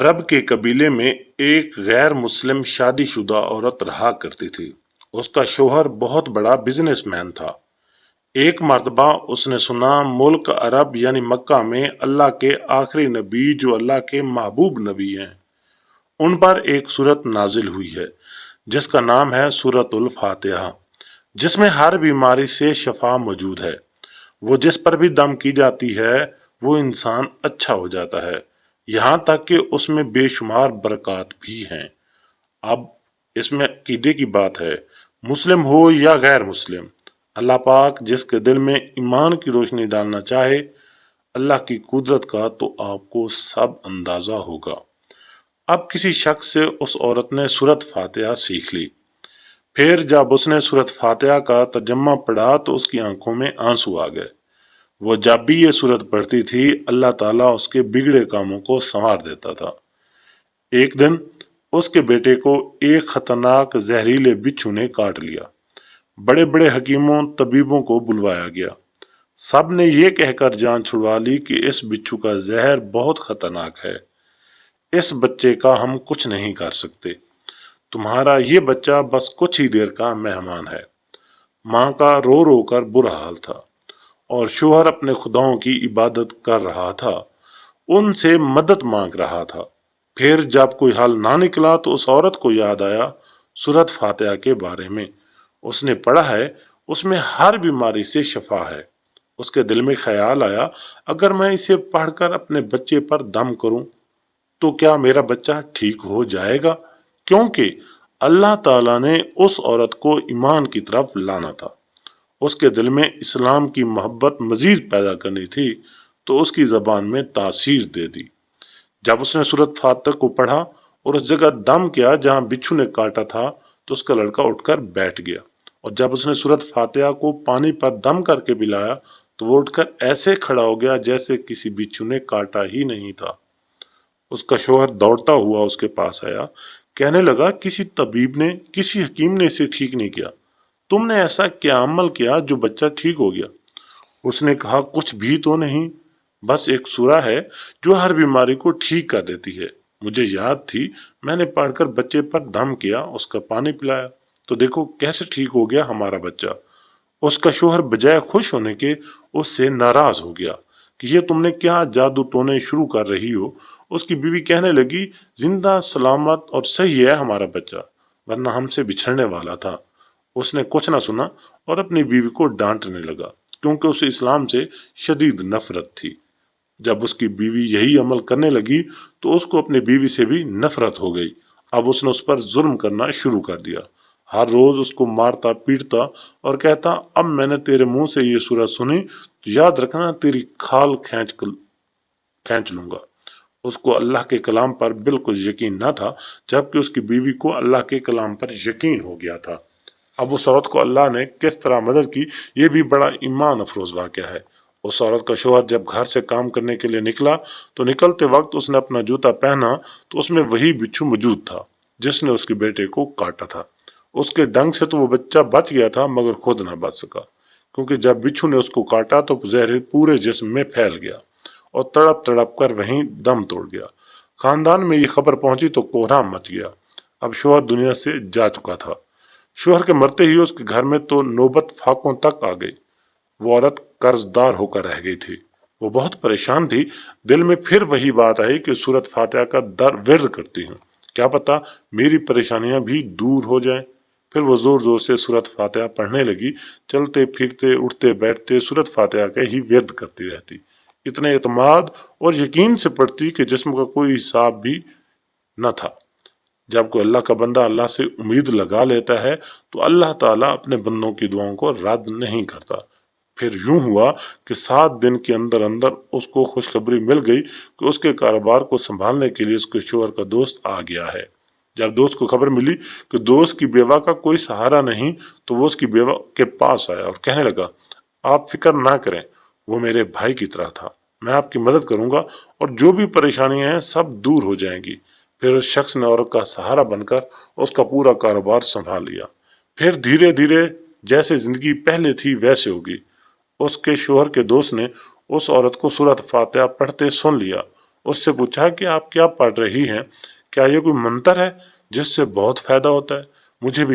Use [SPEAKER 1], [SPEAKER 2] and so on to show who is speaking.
[SPEAKER 1] अरब के कबीले में एक गैर मुस्लिम शादीशुदा औरत रहा करती थी। उसका शौहर बहुत बड़ा बिजनेसमैन था। एक मर्तबा उसने सुना मुल्क अरब यानी मक्का में अल्लाह के आखिरी नबी जो अल्लाह के महबूब नबी हैं, उन पर एक सूरत नाजिल हुई है जिसका नाम है सूरतुल फातिहा, जिसमें हर बीमारी से शफा मौजूद है। वो जिस पर भी दम की जाती है वो इंसान अच्छा हो जाता है, यहाँ तक कि उसमें बेशुमार बरक़ात भी हैं। अब इसमें अकीदे की बात है, मुस्लिम हो या गैर मुस्लिम, अल्लाह पाक जिसके दिल में ईमान की रोशनी डालना चाहे, अल्लाह की कुदरत का तो आपको सब अंदाज़ा होगा। अब किसी शख्स से उस औरत ने सूरत फातिहा सीख ली। फिर जब उसने सूरत फातिहा का तर्जुमा पढ़ा तो उसकी आंखों में आंसू आ गए। वो जब भी ये सूरत पढ़ती थी अल्लाह ताला उसके बिगड़े कामों को संवार देता था। एक दिन उसके बेटे को एक खतरनाक जहरीले बिच्छू ने काट लिया। बड़े बड़े हकीमों तबीबों को बुलवाया गया। सब ने ये कहकर जान छुड़वा ली कि इस बिच्छू का जहर बहुत खतरनाक है, इस बच्चे का हम कुछ नहीं कर सकते। तुम्हारा ये बच्चा बस कुछ ही देर का मेहमान है। माँ का रो रो कर बुरा हाल था और शौहर अपने खुदाओं की इबादत कर रहा था, उनसे मदद मांग रहा था। फिर जब कोई हल ना निकला तो उस औरत को याद आया सूरत फातिहा के बारे में। उसने पढ़ा है उसमें हर बीमारी से शफा है। उसके दिल में ख्याल आया, अगर मैं इसे पढ़कर अपने बच्चे पर दम करूं तो क्या मेरा बच्चा ठीक हो जाएगा? क्योंकि अल्लाह ताला ने उस औरत को ईमान की तरफ लाना था। उसके दिल में इस्लाम की मोहब्बत मजीद पैदा करनी थी तो उसकी ज़बान में तासीर दे दी। जब उसने सूरत फातिहा को पढ़ा और उस जगह दम किया जहां बिच्छू ने काटा था तो उसका लड़का उठकर बैठ गया, और जब उसने सूरत फातिहा को पानी पर दम करके पिलाया तो वो उठकर ऐसे खड़ा हो गया जैसे किसी बिच्छू ने काटा ही नहीं था। उसका शौहर दौड़ता हुआ उसके पास आया, कहने लगा, किसी तबीब ने, किसी हकीम ने इसे ठीक नहीं किया। तुमने ऐसा क्या अमल किया जो बच्चा ठीक हो गया? उसने कहा, कुछ भी तो नहीं, बस एक सूरा है जो हर बीमारी को ठीक कर देती है। मुझे याद थी, मैंने पढ़कर बच्चे पर दम किया, उसका पानी पिलाया, तो देखो कैसे ठीक हो गया हमारा बच्चा। उसका शौहर बजाय खुश होने के उससे नाराज हो गया कि ये तुमने क्या जादू टोने शुरू कर रही हो। उसकी बीवी कहने लगी, जिंदा सलामत और सही है हमारा बच्चा, वरना हमसे बिछड़ने वाला था। उसने कुछ ना सुना और अपनी बीवी को डांटने लगा क्योंकि उसे इस्लाम से शदीद नफरत थी। जब उसकी बीवी यही अमल करने लगी तो उसको अपनी बीवी से भी नफरत हो गई। अब उसने उस पर जुल्म करना शुरू कर दिया। हर रोज उसको मारता पीटता और कहता, अब मैंने तेरे मुंह से ये सूरत सुनी तो याद रखना तेरी खाल खींच लूंगा। उसको अल्लाह के कलाम पर बिल्कुल यकीन न था, जबकि उसकी बीवी को अल्लाह के कलाम पर यकीन हो गया था। अब उस औरत को अल्लाह ने किस तरह मदद की, ये भी बड़ा ईमान अफरोज वाक़या है। उस औरत का शौहर जब घर से काम करने के लिए निकला तो निकलते वक्त उसने अपना जूता पहना तो उसमें वही बिच्छू मौजूद था जिसने उसके बेटे को काटा था। उसके डंग से तो वो बच्चा बच गया था मगर खुद ना बच सका, क्योंकि जब बिच्छू ने उसको काटा तो जहर पूरे जिस्म में फैल गया और तड़प तड़प कर वहीं दम तोड़ गया। खानदान में ये खबर पहुंची तो कोहराम मच गया। अब शौहर दुनिया से जा चुका था। शौहर के मरते ही उसके घर में तो नौबत फाकों तक आ गई। वो औरत कर्जदार होकर रह गई थी। वो बहुत परेशान थी। दिल में फिर वही बात आई कि सूरत फातिहा का दर विर्द करती हूँ, क्या पता मेरी परेशानियां भी दूर हो जाएं। फिर वो जोर जोर से सूरत फातिहा पढ़ने लगी। चलते फिरते उठते बैठते सूरत फातिहा के ही विर्द करती रहती। इतने इत्मीनान और यकीन से पढ़ती कि जिस्म का कोई हिसाब भी न था। जब कोई अल्लाह का बंदा अल्लाह से उम्मीद लगा लेता है तो अल्लाह ताला अपने बंदों की दुआओं को रद्द नहीं करता। फिर यूं हुआ कि 7 दिन के अंदर अंदर उसको खुशखबरी मिल गई कि उसके कारोबार को संभालने के लिए उसके शौहर का दोस्त आ गया है। जब दोस्त को खबर मिली कि दोस्त की बेवा का कोई सहारा नहीं तो वो उसकी बेवा के पास आया और कहने लगा, आप फिक्र ना करें, वो मेरे भाई की तरह था, मैं आपकी मदद करूंगा और जो भी परेशानियां हैं सब दूर हो जाएंगी। फिर उस शख्स ने औरत का सहारा बनकर उसका पूरा कारोबार संभाल लिया। फिर धीरे धीरे जैसे जिंदगी पहले थी वैसे होगी। उसके शौहर के दोस्त ने उस औरत को सूरत फातिहा पढ़ते सुन लिया اس سے پوچھا کہ آپ کیا پڑھ رہی ہیں؟ کیا یہ کوئی منتر ہے جس سے بہت فائدہ ہوتا ہے؟ مجھے بھی